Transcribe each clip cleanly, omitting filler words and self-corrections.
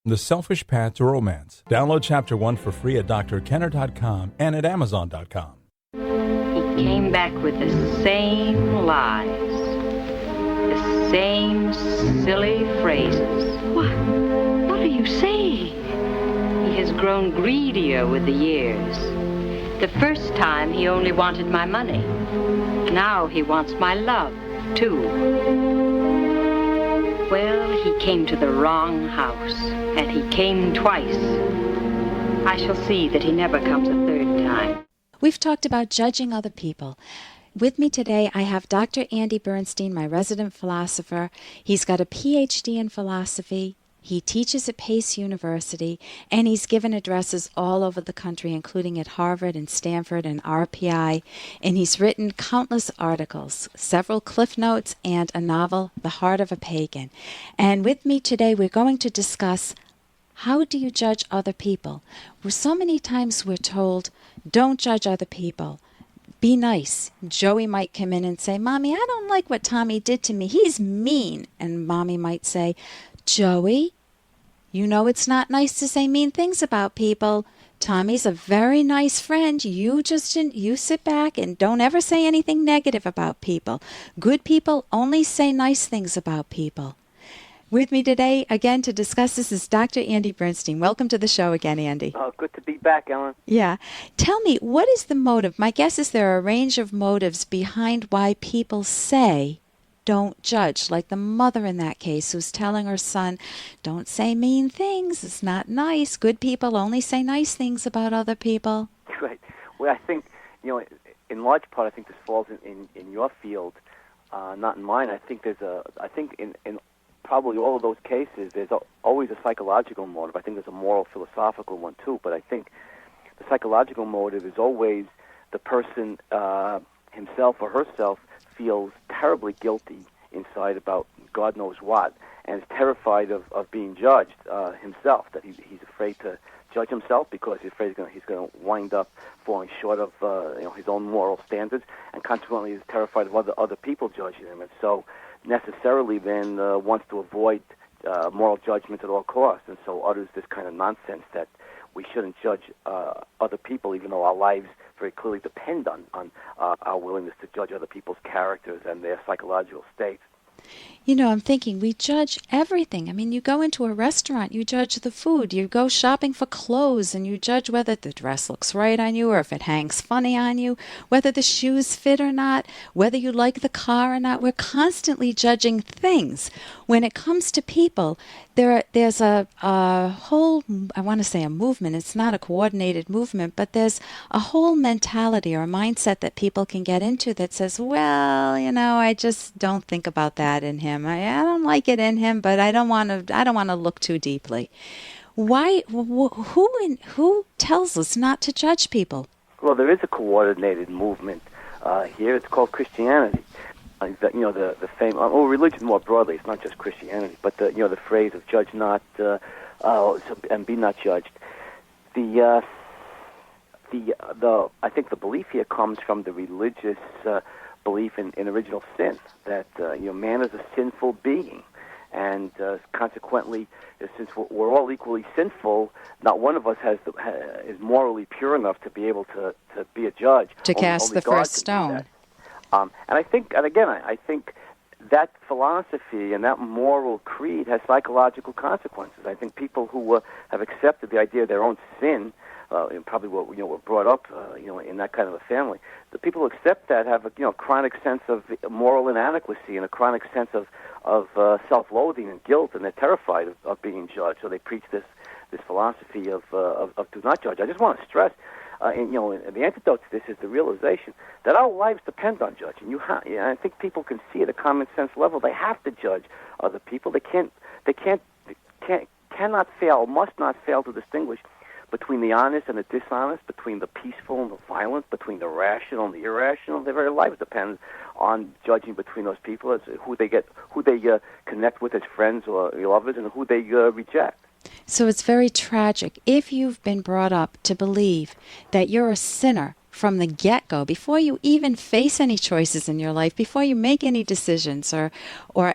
The Selfish Path to Romance. Download Chapter 1 for free at drkenner.com and at amazon.com. He came back with the same lies, the same silly phrases. What are you saying? He has grown greedier with the years. The first time he only wanted my money. Now he wants my love, too. Well, he came to the wrong house, and he came twice. I shall see that he never comes a third time. We've talked about judging other people. With me today, I have Dr. Andy Bernstein, my resident philosopher. He's got a PhD in philosophy. He teaches at Pace University, and he's given addresses all over the country, including at Harvard and Stanford and RPI, and he's written countless articles, several cliff notes, and a novel, The Heart of a Pagan. And with me today, we're going to discuss, how do you judge other people? So many times we're told, don't judge other people. Be nice. Joey might come in and say, Mommy, I don't like what Tommy did to me. He's mean. And Mommy might say, Joey, you know it's not nice to say mean things about people. Tommy's a very nice friend. You sit back and don't ever say anything negative about people. Good people only say nice things about people. With me today, again, to discuss this is Dr. Andy Bernstein. Welcome to the show again, Andy. Oh, good to be back, Ellen. Yeah. Tell me, what is the motive? My guess is there are a range of motives behind why people say don't judge, like the mother in that case who's telling her son, don't say mean things. It's not nice. Good people only say nice things about other people. Right. Well, I think, in large part, I think this falls in your field, not in mine. I think in probably all of those cases, there's always a psychological motive. I think there's a moral, philosophical one, too. But I think the psychological motive is always the person himself or herself feels terribly guilty inside about God knows what, and is terrified of being judged himself, that he's afraid to judge himself because he's afraid he's going to wind up falling short of his own moral standards, and consequently is terrified of other people judging him, and so necessarily then wants to avoid moral judgment at all costs, and so utters this kind of nonsense that we shouldn't judge other people, even though our lives very clearly depend on our willingness to judge other people's characters and their psychological states. I'm thinking we judge everything. I mean, you go into a restaurant, you judge the food. You go shopping for clothes, and you judge whether the dress looks right on you or if it hangs funny on you, whether the shoes fit or not, whether you like the car or not. We're constantly judging things. When it comes to people, there's a whole, I want to say a movement. It's not a coordinated movement, but there's a whole mentality or a mindset that people can get into that says, well, I just don't think about that in him. I don't like it in him, but I don't want to look too deeply. Why? Who tells us not to judge people? Well, there is a coordinated movement here. It's called Christianity. The fame, religion more broadly. It's not just Christianity, but the phrase of "judge not and be not judged." I think the belief here comes from the religious belief in original sin, that man is a sinful being, and consequently, since we're all equally sinful, not one of us is morally pure enough to be able to be a judge. To cast the first stone. And I think that philosophy and that moral creed has psychological consequences. I think people who have accepted the idea of their own sin, and probably were brought up in that kind of a family, the people who accept that have a chronic sense of moral inadequacy and a chronic sense of self-loathing and guilt, and they're terrified of being judged. So they preach this philosophy of do not judge. I just want to stress. The antidote to this is the realization that our lives depend on judging. I think people can see at a common sense level they have to judge other people. They cannot fail, must not fail to distinguish between the honest and the dishonest, between the peaceful and the violent, between the rational and the irrational. Their very lives depend on judging between those people, as who they connect with as friends or lovers, and who they reject. So it's very tragic. If you've been brought up to believe that you're a sinner from the get-go, before you even face any choices in your life, before you make any decisions or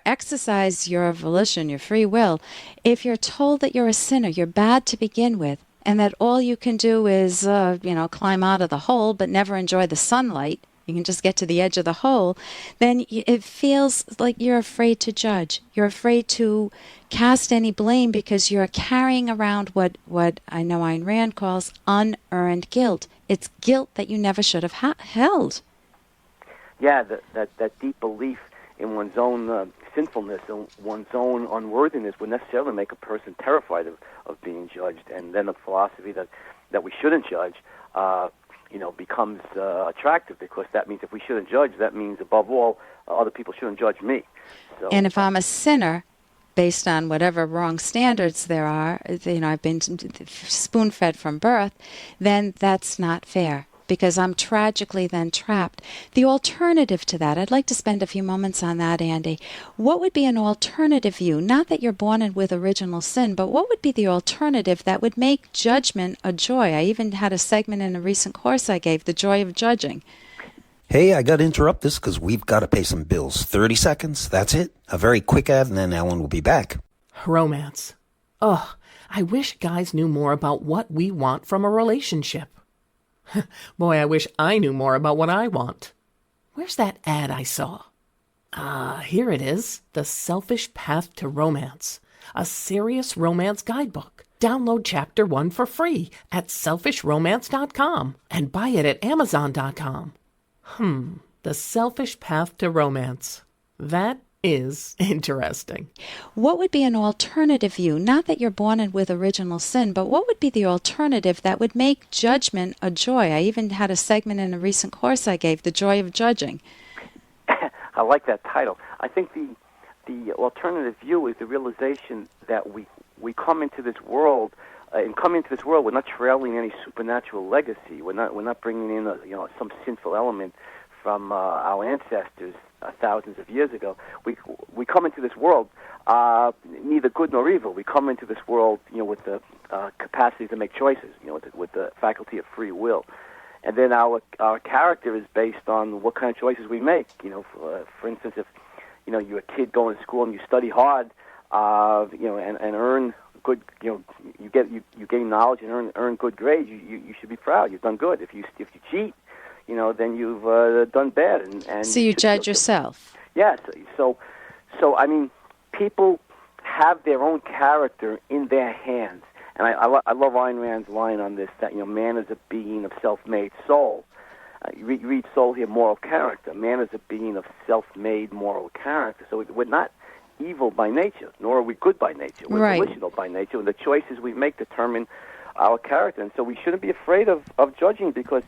exercise your volition, your free will, if you're told that you're a sinner, you're bad to begin with, and that all you can do is, climb out of the hole but never enjoy the sunlight, you can just get to the edge of the hole, then it feels like you're afraid to judge. You're afraid to cast any blame because you're carrying around what I know Ayn Rand calls unearned guilt. It's guilt that you never should have held. Yeah, that deep belief in one's own sinfulness and one's own unworthiness would necessarily make a person terrified of being judged. And then the philosophy that we shouldn't judge becomes attractive, because that means if we shouldn't judge, that means above all, other people shouldn't judge me. So, and if I'm a sinner, based on whatever wrong standards there are, I've been spoon-fed from birth, then that's not fair, because I'm tragically then trapped. The alternative to that, I'd like to spend a few moments on that, Andy. What would be an alternative view? Not that you're born in with original sin, but what would be the alternative that would make judgment a joy? I even had a segment in a recent course I gave, The Joy of Judging. Hey, I got to interrupt this because we've got to pay some bills. 30 seconds, that's it. A very quick ad, and then Ellen will be back. Romance. Ugh, I wish guys knew more about what we want from a relationship. Boy, I wish I knew more about what I want. Where's that ad I saw? Here it is. The Selfish Path to Romance. A serious romance guidebook. Download Chapter 1 for free at selfishromance.com and buy it at amazon.com. The Selfish Path to Romance. That is interesting. What would be an alternative view? Not that you're born in with original sin, but what would be the alternative that would make judgment a joy? I even had a segment in a recent course I gave, The Joy of Judging. I like that title. I think the alternative view is the realization that we come into this world. In coming into this world, we're not trailing any supernatural legacy. We're not bringing in some sinful element from our ancestors thousands of years ago. We come into this world neither good nor evil. We come into this world, with the capacity to make choices, with the faculty of free will, and then our character is based on what kind of choices we make. For instance, if you're a kid going to school and you study hard, and earn good, you gain knowledge and earn good grades, you should be proud. You've done good. If you cheat, then you've done bad. And so you judge yourself. Yes. So I mean, people have their own character in their hands, and I love Ayn Rand's line on this, that man is a being of self-made soul. You read soul here, moral character. Man is a being of self-made moral character. So we're not evil by nature, nor are we good by nature. We're volitional by nature, and the choices we make determine our character. And so we shouldn't be afraid of judging, because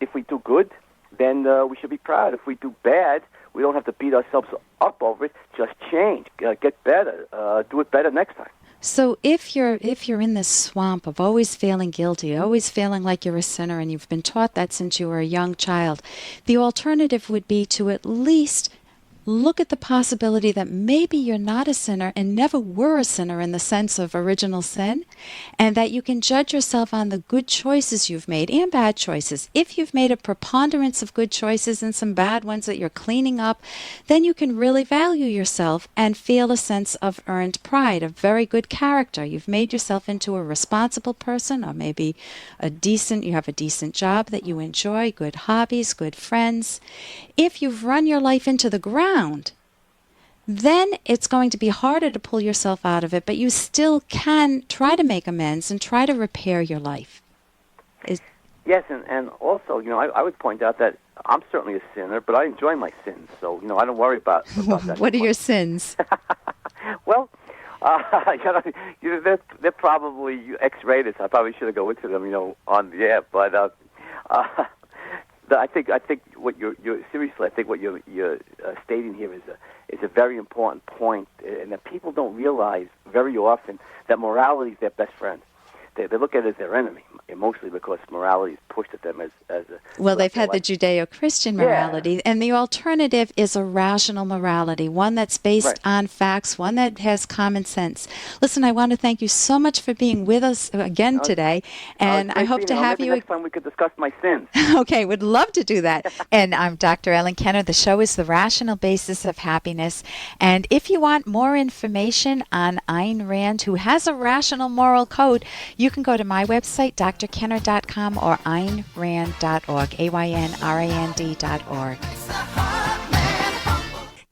if we do good, then we should be proud. If we do bad, we don't have to beat ourselves up over it. Just change, get better, do it better next time. So if you're in this swamp of always feeling guilty, always feeling like you're a sinner, and you've been taught that since you were a young child, the alternative would be to at least look at the possibility that maybe you're not a sinner and never were a sinner in the sense of original sin, and that you can judge yourself on the good choices you've made and bad choices. If you've made a preponderance of good choices and some bad ones that you're cleaning up, then you can really value yourself and feel a sense of earned pride, of very good character. You've made yourself into a responsible person, or maybe you have a decent job that you enjoy, good hobbies, good friends. If you've run your life into the ground, then it's going to be harder to pull yourself out of it, but you still can try to make amends and try to repair your life. Yes, and also, I would point out that I'm certainly a sinner, but I enjoy my sins, so, I don't worry about that. What are your sins? Well, they're probably X-rated, so I probably shouldn't go into them, on the air, but I think what you're seriously, I think what you're stating here is a very important point, and that people don't realize very often that morality is their best friend. They look at it as their enemy. mostly because morality is pushed at them as a... Well, they've had the Judeo-Christian morality, and the alternative is a rational morality, one that's based on facts, one that has common sense. Listen, I want to thank you so much for being with us again today, and I hope to have you... Next time we could discuss my sins. Okay, would love to do that. And I'm Dr. Ellen Kenner. The show is The Rational Basis of Happiness, and if you want more information on Ayn Rand, who has a rational moral code, you can go to my website, drkenner.com, or aynrand.org, AYNRAND.org.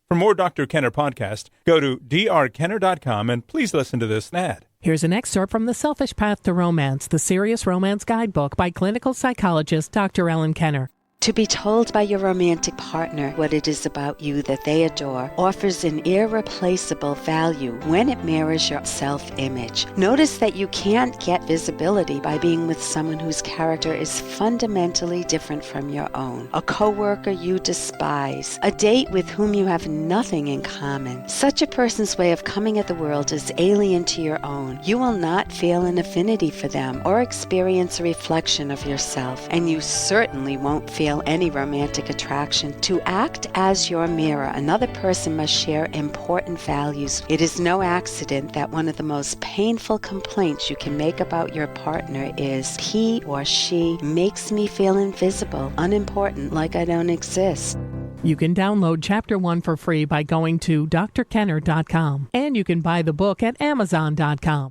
For more Dr. Kenner podcast, go to drkenner.com and please listen to this ad. Here's an excerpt from The Selfish Path to Romance, the Serious Romance Guidebook by clinical psychologist Dr. Ellen Kenner. To be told by your romantic partner what it is about you that they adore offers an irreplaceable value when it mirrors your self-image. Notice that you can't get visibility by being with someone whose character is fundamentally different from your own. A coworker you despise. A date with whom you have nothing in common. Such a person's way of coming at the world is alien to your own. You will not feel an affinity for them or experience a reflection of yourself, and you certainly won't feel any romantic attraction. To act as your mirror, another person must share important values. It is no accident that one of the most painful complaints you can make about your partner is, he or she makes me feel invisible, unimportant, like I don't exist. You can download Chapter 1 for free by going to drkenner.com, and you can buy the book at amazon.com.